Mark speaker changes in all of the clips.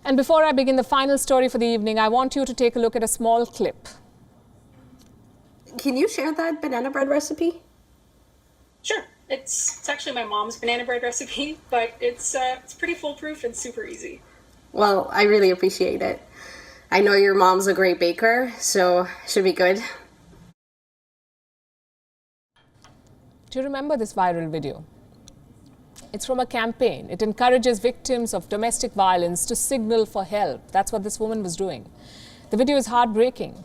Speaker 1: And before I begin the final story for the evening, I want you to take a look at a small clip.
Speaker 2: Can you share that banana bread recipe?
Speaker 3: Sure. It's actually my mom's banana bread recipe, but it's pretty foolproof and super easy.
Speaker 2: Well, I really appreciate it. I know your mom's a great baker, so should be good.
Speaker 1: Do you remember this viral video? It's from a campaign. It encourages victims of domestic violence to signal for help. That's what this woman was doing. The video is heartbreaking.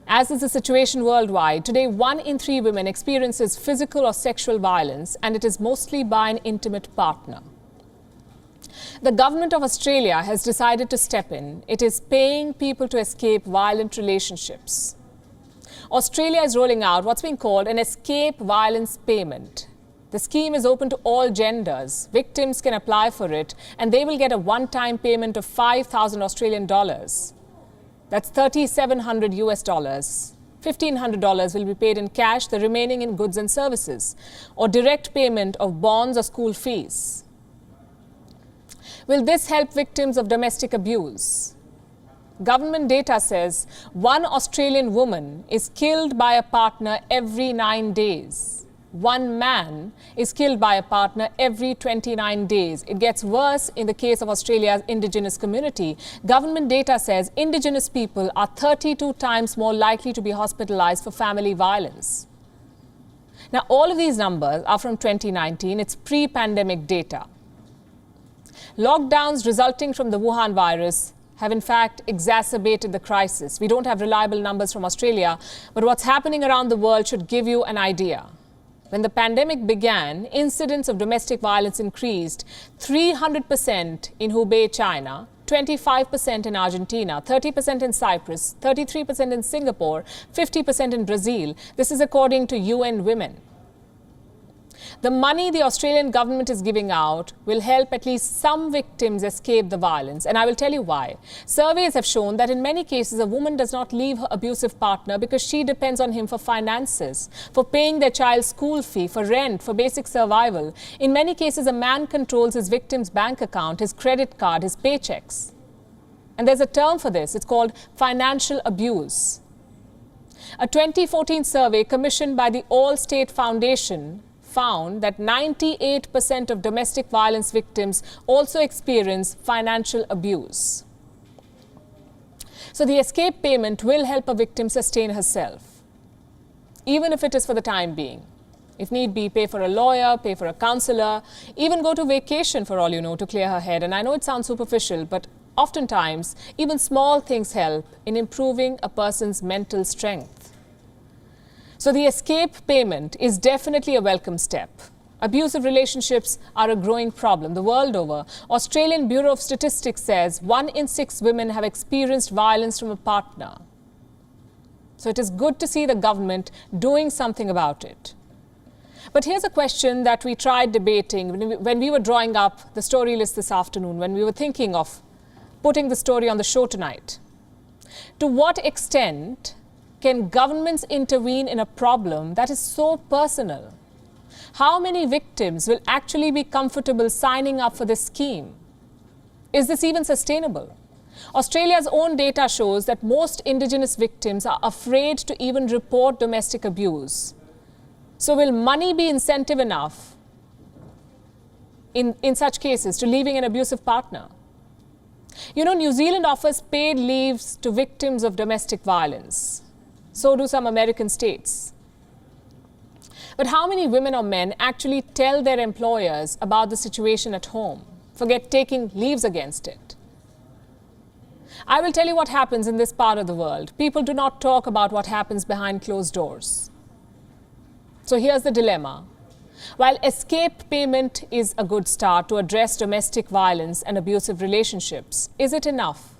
Speaker 1: As is the situation worldwide, today 1 in 3 women experiences physical or sexual violence, and it is mostly by an intimate partner. The government of Australia has decided to step in. It is paying people to escape violent relationships. Australia is rolling out what's being called an escape violence payment. The scheme is open to all genders. Victims can apply for it, and they will get a one-time payment of 5,000 Australian dollars. That's $3,700 US dollars. $1,500 will be paid in cash, the remaining in goods and services, or direct payment of bonds or school fees. Will this help victims of domestic abuse? Government data says 1 Australian woman is killed by a partner every 9 days. 1 man is killed by a partner every 29 days. It gets worse in the case of Australia's Indigenous community. Government data says Indigenous people are 32 times more likely to be hospitalized for family violence. Now, all of these numbers are from 2019. It's pre-pandemic data. Lockdowns resulting from the Wuhan virus have in fact exacerbated the crisis. We don't have reliable numbers from Australia, but what's happening around the world should give you an idea. When the pandemic began, incidents of domestic violence increased 300% in Hubei, China, 25% in Argentina, 30% in Cyprus, 33% in Singapore, 50% in Brazil. This is according to UN Women. The money the Australian government is giving out will help at least some victims escape the violence, and I will tell you why. Surveys have shown that in many cases, a woman does not leave her abusive partner because she depends on him for finances, for paying their child's school fee, for rent, for basic survival. In many cases, a man controls his victim's bank account, his credit card, his paychecks. And there's a term for this. It's called financial abuse. A 2014 survey commissioned by the Allstate Foundation found that 98% of domestic violence victims also experience financial abuse. So the escape payment will help a victim sustain herself, even if it is for the time being. If need be, pay for a lawyer, pay for a counselor, even go to vacation for all you know to clear her head. And I know it sounds superficial, but oftentimes even small things help in improving a person's mental strength. So the escape payment is definitely a welcome step. Abusive relationships are a growing problem the world over. Australian Bureau of Statistics says 1 in 6 women have experienced violence from a partner. So it is good to see the government doing something about it. But here's a question that we tried debating when we were drawing up the story list this afternoon, when we were thinking of putting the story on the show tonight. To what extent can governments intervene in a problem that is so personal? How many victims will actually be comfortable signing up for this scheme? Is this even sustainable? Australia's own data shows that most Indigenous victims are afraid to even report domestic abuse. So will money be incentive enough in such cases to leaving an abusive partner? You know, New Zealand offers paid leaves to victims of domestic violence. So do some American states. But how many women or men actually tell their employers about the situation at home? Forget taking leaves against it. I will tell you what happens in this part of the world. People do not talk about what happens behind closed doors. So here's the dilemma. While escape payment is a good start to address domestic violence and abusive relationships, is it enough?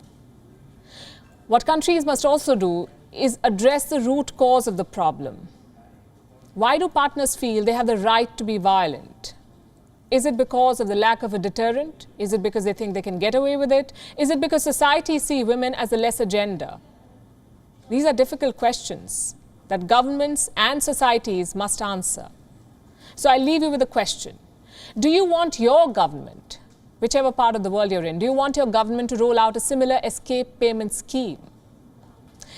Speaker 1: What countries must also do is address the root cause of the problem. Why do partners feel they have the right to be violent? Is it because of the lack of a deterrent? Is it because they think they can get away with it? Is it because society sees women as a lesser gender? These are difficult questions that governments and societies must answer. So I leave you with a question. Do you want your government, whichever part of the world you're in. Do you want your government to roll out a similar escape payment scheme?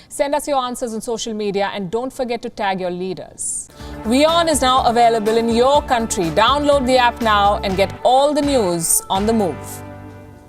Speaker 1: Send us your answers on social media and don't forget to tag your leaders. WION is now available in your country. Download the app now and get all the news on the move.